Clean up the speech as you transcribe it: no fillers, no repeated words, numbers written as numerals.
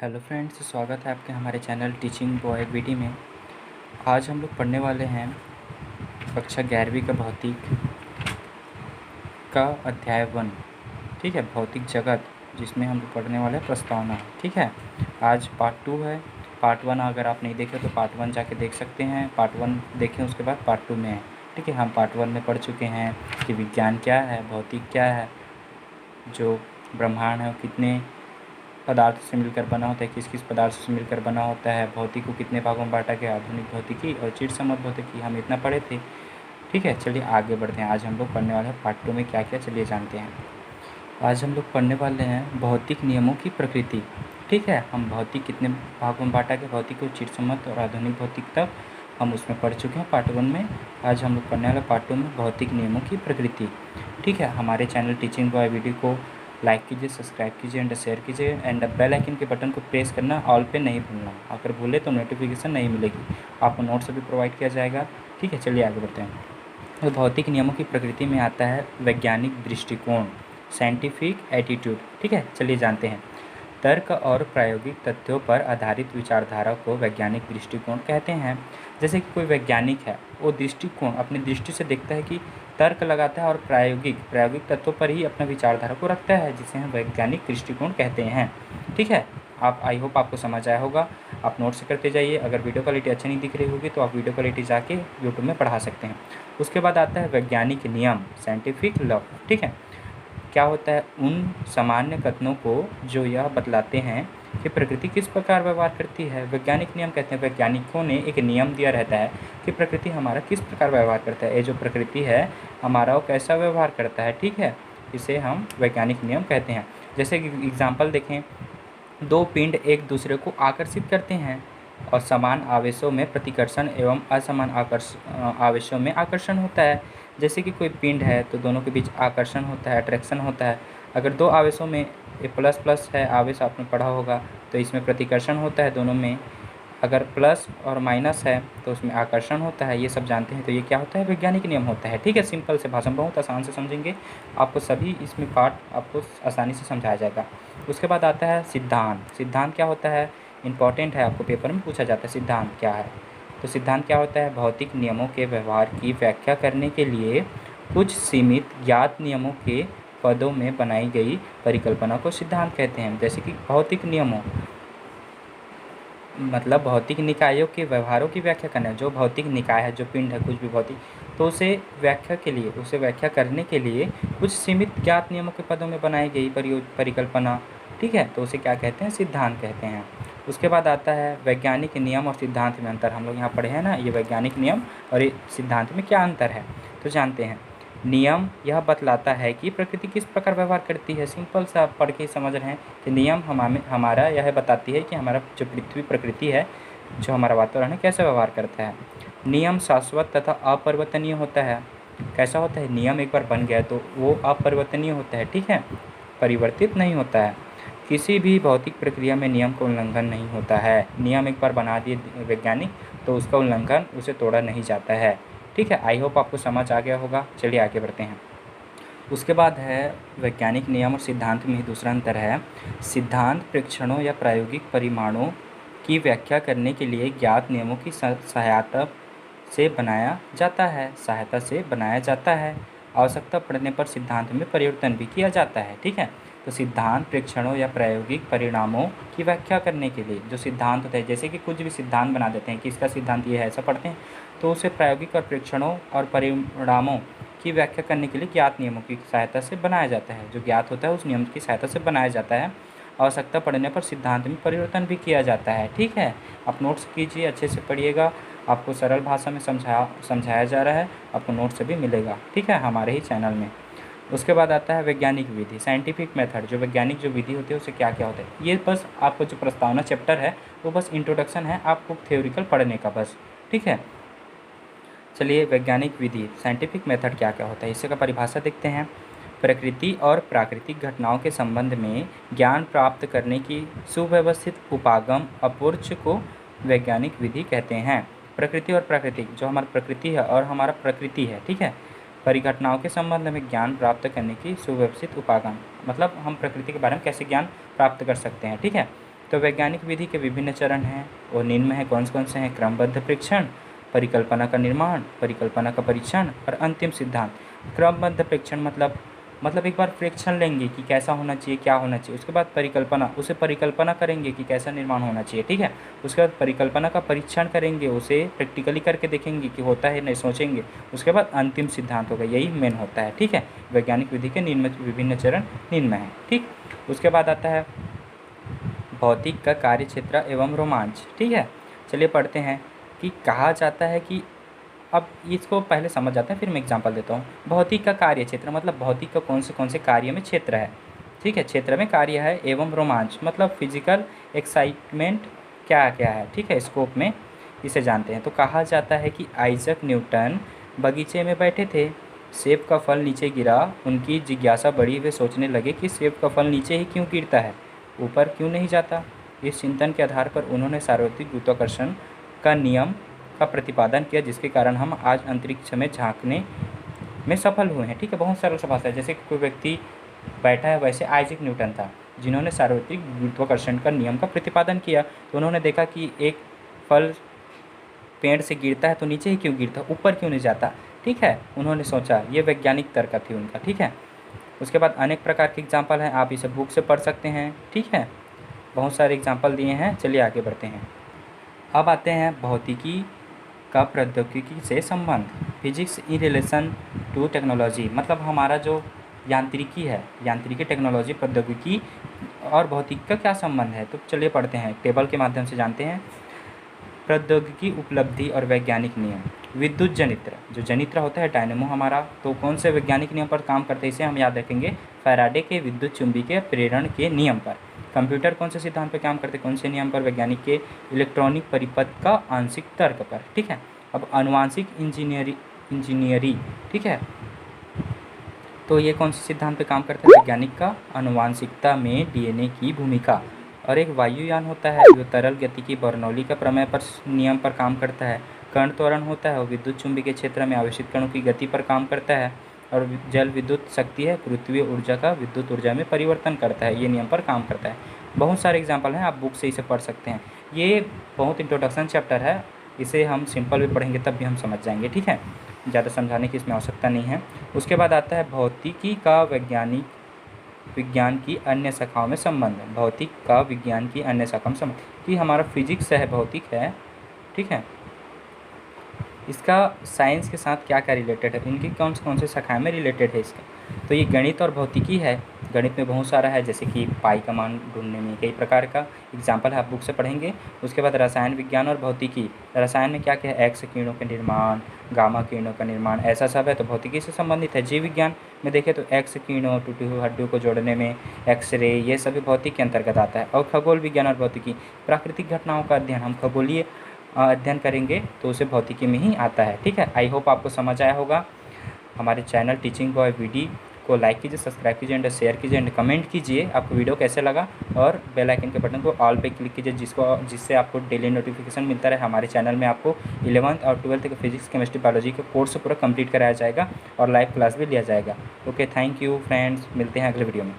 Hello friends, स्वागत है आपके हमारे चैनल टीचिंग बॉय बीडी में। आज हम लोग पढ़ने वाले हैं कक्षा 11वीं का भौतिक का अध्याय 1। ठीक है, भौतिक जगत, जिसमें हम लोग पढ़ने वाले हैं प्रस्तावना। ठीक है, आज पार्ट 2 है। पार्ट 1 अगर आप नहीं देखे तो पार्ट 1 जाके देख सकते हैं। पार्ट 1 देखें, उसके बाद पार्ट 2 में है। ठीक है, हम पार्ट 1 में पढ़ चुके हैं कि विज्ञान क्या है, भौतिक क्या है, जो ब्रह्मांड है वो कितने पदार्थ से मिलकर बना होता है, किस किस पदार्थ से मिलकर बना होता है, भौतिक को कितने भागों में बांटा गया, आधुनिक भौतिकी और चिरसम्मत भौतिकी, हम इतना पढ़े थे। ठीक है, चलिए आगे बढ़ते हैं। आज हम लोग पढ़ने वाले हैं पार्ट 2 में क्या क्या, चलिए जानते हैं। आज हम लोग पढ़ने वाले हैं भौतिक नियमों की प्रकृति। ठीक है, हम भौतिक कितने भागों में बांटा गया, भौतिक को चिरसम्मत और आधुनिक भौतिक तक हम उसमें पढ़ चुके हैं पार्ट 1 में। आज हम लोग पढ़ने वाले पार्ट 2 में भौतिक नियमों की प्रकृति। ठीक है, हमारे चैनल टीचिंग बॉय वीडियो को लाइक कीजिए, सब्सक्राइब कीजिए एंड शेयर कीजिए एंड बेल आइकन के बटन को प्रेस करना ऑल पे नहीं भूलना। अगर भूले तो नोटिफिकेशन नहीं मिलेगी, आपको नोट्स भी प्रोवाइड किया जाएगा। ठीक है, चलिए आगे बढ़ते हैं। तो भौतिक नियमों की प्रकृति में आता है वैज्ञानिक दृष्टिकोण, साइंटिफिक एटीट्यूड। ठीक है, चलिए जानते हैं। तर्क और प्रायोगिक तथ्यों पर आधारित विचारधारा को वैज्ञानिक दृष्टिकोण कहते हैं। जैसे कि कोई वैज्ञानिक है, वो दृष्टिकोण अपनी दृष्टि से देखता है कि तर्क लगाता है और प्रायोगिक तत्वों पर ही अपना विचारधारा को रखता है, जिसे हम वैज्ञानिक दृष्टिकोण कहते हैं। ठीक है, आप आई होप आपको समझ आया होगा। आप नोट्स करते जाइए। अगर वीडियो क्वालिटी अच्छी नहीं दिख रही होगी तो आप वीडियो क्वालिटी जाके यूट्यूब में पढ़ा सकते हैं। उसके बाद आता है वैज्ञानिक नियम, साइंटिफिक लॉ। ठीक है, क्या होता है, उन सामान्य कथनों को जो यह बतलाते हैं कि प्रकृति किस प्रकार व्यवहार करती है। वैज्ञानिक नियम कहते हैं, वैज्ञानिकों ने एक नियम दिया रहता है कि प्रकृति हमारा किस प्रकार व्यवहार करता है, ये जो प्रकृति है हमारा वो कैसा व्यवहार करता है। ठीक है, इसे हम वैज्ञानिक नियम कहते हैं। जैसे कि एग्जाम्पल देखें, दो पिंड एक दूसरे को आकर्षित करते हैं और समान आवेशों में प्रतिकर्षण एवं असमान आवेशों में आकर्षण होता है। जैसे कि कोई पिंड है तो दोनों के बीच आकर्षण होता है, अट्रैक्शन होता है। अगर दो आवेशों में ये प्लस प्लस है आवेश, आपने पढ़ा होगा, तो इसमें प्रतिकर्षण होता है दोनों में। अगर प्लस और माइनस है तो उसमें आकर्षण होता है। ये सब जानते हैं, तो ये क्या होता है, वैज्ञानिक नियम होता है। ठीक है, सिंपल से भाषा में बहुत आसान से समझेंगे, आपको सभी इसमें पार्ट आपको आसानी से समझाया जाएगा। उसके बाद आता है सिद्धांत। सिद्धांत क्या होता है, इंपॉर्टेंट है, आपको पेपर में पूछा जाता है सिद्धांत क्या है। तो सिद्धांत क्या होता है, भौतिक नियमों के व्यवहार की व्याख्या करने के लिए कुछ सीमित ज्ञात नियमों के पदों में बनाई गई परिकल्पना को सिद्धांत कहते हैं। जैसे कि भौतिक नियमों मतलब भौतिक निकायों के व्यवहारों की व्याख्या करना। जो भौतिक निकाय है, जो पिंड है, कुछ भी भौतिक, तो उसे व्याख्या करने के लिए कुछ सीमित ज्ञात नियमों के पदों में बनाई गई परिकल्पना। ठीक है, तो उसे क्या कहते हैं, सिद्धांत कहते हैं। उसके बाद आता है वैज्ञानिक नियम और सिद्धांत में अंतर। हम लोग यहाँ पढ़े हैं ना, ये वैज्ञानिक नियम और ये सिद्धांत में क्या अंतर है, तो जानते हैं। नियम यह बतलाता है कि प्रकृति किस प्रकार व्यवहार करती है। सिंपल सा आप पढ़ के समझ रहे हैं कि नियम हमारा यह बताती है कि हमारा जो पृथ्वी प्रकृति है, जो हमारा वातावरण है, कैसे व्यवहार करता है। नियम शाश्वत तथा अपरिवर्तनीय होता है। कैसा होता है, नियम एक बार बन गया तो वो अपरिवर्तनीय होता है। ठीक है, परिवर्तित नहीं होता है। किसी भी भौतिक प्रक्रिया में नियम का उल्लंघन नहीं होता है। नियम एक बार बना दिए वैज्ञानिक तो उसका उल्लंघन, उसे तोड़ा नहीं जाता है। ठीक है, आई होप आपको समझ आ गया होगा। चलिए आगे बढ़ते हैं। उसके बाद है वैज्ञानिक नियम और सिद्धांत में ही दूसरा अंतर है। सिद्धांत प्रेक्षणों या प्रायोगिक परिमाणों की व्याख्या करने के लिए ज्ञात नियमों की सहायता से बनाया जाता है। आवश्यकता पड़ने पर सिद्धांत में परिवर्तन भी किया जाता है। ठीक है, तो सिद्धांत प्रेक्षणों या प्रायोगिक परिणामों की व्याख्या करने के लिए जो सिद्धांत होता है, जैसे कि कुछ भी सिद्धांत बना देते हैं कि इसका सिद्धांत ये है, ऐसा पढ़ते हैं, तो उसे प्रायोगिक और प्रेक्षणों और परिणामों की व्याख्या करने के लिए ज्ञात नियमों की सहायता से बनाया जाता है। जो ज्ञात होता है उस नियम की सहायता से बनाया जाता है। आवश्यकता पड़ने पर सिद्धांत में परिवर्तन भी किया जाता है। ठीक है, आप नोट्स कीजिए, अच्छे से पढ़िएगा, आपको सरल भाषा में समझाया जा रहा है, आपको नोट्स से भी मिलेगा। ठीक है, हमारे ही चैनल में। उसके बाद आता है वैज्ञानिक विधि, साइंटिफिक मेथड। जो वैज्ञानिक जो विधि होती है उसे क्या क्या होता है, ये बस आपको जो प्रस्तावना चैप्टर है वो बस इंट्रोडक्शन है आपको थ्योरिकल पढ़ने का बस। ठीक है, चलिए वैज्ञानिक विधि, साइंटिफिक मेथड क्या क्या होता है, इसी का परिभाषा देखते हैं। प्रकृति और प्राकृतिक घटनाओं के संबंध में ज्ञान प्राप्त करने की सुव्यवस्थित उपागम अपूर्च को वैज्ञानिक विधि कहते हैं। प्रकृति और प्राकृतिक, जो हमारी प्रकृति है और हमारा प्रकृति है, ठीक है, परिघटनाओं के संबंध में ज्ञान प्राप्त करने की सुव्यवस्थित उपागम, मतलब हम प्रकृति के बारे में कैसे ज्ञान प्राप्त कर सकते हैं। ठीक है, तो वैज्ञानिक विधि के विभिन्न चरण हैं और निम्न है कौन से हैं? क्रमबद्ध परीक्षण, परिकल्पना का निर्माण, परिकल्पना का परीक्षण और अंतिम सिद्धांत। क्रमबद्ध परीक्षण मतलब एक बार परीक्षण लेंगे कि कैसा होना चाहिए, क्या होना चाहिए, उसके बाद परिकल्पना, उसे परिकल्पना करेंगे कि कैसा निर्माण होना चाहिए, ठीक है। उसके बाद परिकल्पना का परीक्षण करेंगे, उसे प्रैक्टिकली करके देखेंगे कि होता है नहीं, सोचेंगे। उसके बाद अंतिम सिद्धांत होगा, यही मेन होता है, ठीक है। वैज्ञानिक विधि के विभिन्न चरण निम्न है, ठीक। उसके बाद आता है भौतिक का कार्य क्षेत्र एवं रोमांच, ठीक है। चलिए पढ़ते हैं कि कहा जाता है कि अब इसको पहले समझ जाते हैं, फिर मैं एग्जांपल देता हूँ। भौतिक का कार्य क्षेत्र मतलब भौतिक का कौन से कार्य में क्षेत्र है, ठीक है, क्षेत्र में कार्य है। एवं रोमांच मतलब फिजिकल एक्साइटमेंट क्या क्या है, ठीक है, स्कोप में इसे जानते हैं। तो कहा जाता है कि आइजक न्यूटन बगीचे में बैठे थे, सेब का फल नीचे गिरा, उनकी जिज्ञासा बढ़ी, वे सोचने लगे कि सेब का फल नीचे ही क्यों गिरता है, ऊपर क्यों नहीं जाता। इस चिंतन के आधार पर उन्होंने सार्वत्रिक गुरुत्वाकर्षण का नियम का प्रतिपादन किया, जिसके कारण हम आज अंतरिक्ष में झांकने में सफल हुए हैं, ठीक है। बहुत सरल सा भाषा है, जैसे कोई व्यक्ति बैठा है, वैसे आइजक न्यूटन था जिन्होंने सार्वत्रिक गुरुत्वाकर्षण का नियम का प्रतिपादन किया। तो उन्होंने देखा कि एक फल पेड़ से गिरता है तो नीचे ही क्यों गिरता, ऊपर क्यों नहीं जाता, ठीक है। उन्होंने सोचा, ये वैज्ञानिक तर्क थी उनका, ठीक है। उसके बाद अनेक प्रकार के एग्जाम्पल हैं, आप इसे बुक से पढ़ सकते हैं, ठीक है। बहुत सारे एग्जाम्पल दिए हैं। चलिए आगे बढ़ते हैं। अब आते हैं भौतिकी का प्रौद्योगिकी से संबंध, physics in relation to technology. मतलब हमारा जो यांत्रिकी है, यांत्रिकी, टेक्नोलॉजी, प्रौद्योगिकी और भौतिकी का क्या संबंध है। तो चलिए पढ़ते हैं, टेबल के माध्यम से जानते हैं। प्रौद्योगिकी, उपलब्धि और वैज्ञानिक नियम। विद्युत जनित्र, जो जनित्र होता है डायनेमो हमारा, तो कौन से वैज्ञानिक नियम पर काम करते हैं, इसे हम याद रखेंगे, फैराडे के विद्युत चुंबकीय प्रेरण के नियम पर। कंप्यूटर कौन से सिद्धांत पर काम करते हैं, कौन से नियम पर, वैज्ञानिक के इलेक्ट्रॉनिक परिपथ का आंशिक तर्क पर, ठीक है। अब आनुवांशिक इंजीनियरी, ठीक है, तो ये कौन से सिद्धांत पे काम करता है, वैज्ञानिक का आनुवांशिकता में डीएनए की भूमिका। और एक वायुयान होता है जो तरल गति की बर्नौली का प्रमेय पर नियम पर काम करता है। कण त्वरण होता है, वो विद्युत चुंबकीय क्षेत्र में आवेशित कणों की गति पर काम करता है। और जल विद्युत शक्ति है, पृथ्वी ऊर्जा का विद्युत ऊर्जा में परिवर्तन करता है, ये नियम पर काम करता है। बहुत सारे एग्जाम्पल हैं, आप बुक से इसे पढ़ सकते हैं। ये बहुत इंट्रोडक्शन चैप्टर है, इसे हम सिंपल भी पढ़ेंगे तब भी हम समझ जाएंगे, ठीक है, ज़्यादा समझाने की इसमें आवश्यकता नहीं है। उसके बाद आता है भौतिकी का विज्ञान की अन्य शाखाओं में संबंध। भौतिक का विज्ञान की अन्य शाखाओं में संबंध कि हमारा फिजिक्स है, भौतिक है, ठीक है, इसका साइंस के साथ क्या क्या रिलेटेड है, इनकी कौन से शाखाएं में रिलेटेड है इसका। तो ये गणित और भौतिकी है। गणित में बहुत सारा है, जैसे कि पाई का मान ढूंढने में कई प्रकार का एग्जाम्पल है, आप बुक से पढ़ेंगे। उसके बाद रसायन विज्ञान और भौतिकी, रसायन में क्या क्या है, एक्स किरणों के निर्माण, गामा किरणों का निर्माण, ऐसा सब है, तो भौतिकी से संबंधित है। जीव विज्ञान में देखें तो एक्स किरणों, टूटी हुई हड्डियों को जोड़ने में एक्सरे, ये सभी भौतिक के अंतर्गत आता है। और खगोल विज्ञान और भौतिकी, प्राकृतिक घटनाओं का अध्ययन, हम खगोलीय अध्ययन करेंगे तो उसे भौतिकी में ही आता है, ठीक है। आई होप आपको समझ आया होगा। हमारे चैनल टीचिंग बॉय वीडी को लाइक कीजिए, सब्सक्राइब कीजिए एंड शेयर कीजिए एंड कमेंट कीजिए आपको वीडियो कैसे लगा। और बेल आइकन के बटन को ऑल पे क्लिक कीजिए, जिससे आपको डेली नोटिफिकेशन मिलता रहे। हमारे चैनल में आपको 11th और 12th के फिजिक्स, केमिस्ट्री, बायोलॉजी का कोर्स पूरा कंप्लीट कराया जाएगा और लाइव क्लास भी लिया जाएगा। ओके, थैंक यू फ्रेंड्स, मिलते हैं अगले वीडियो में।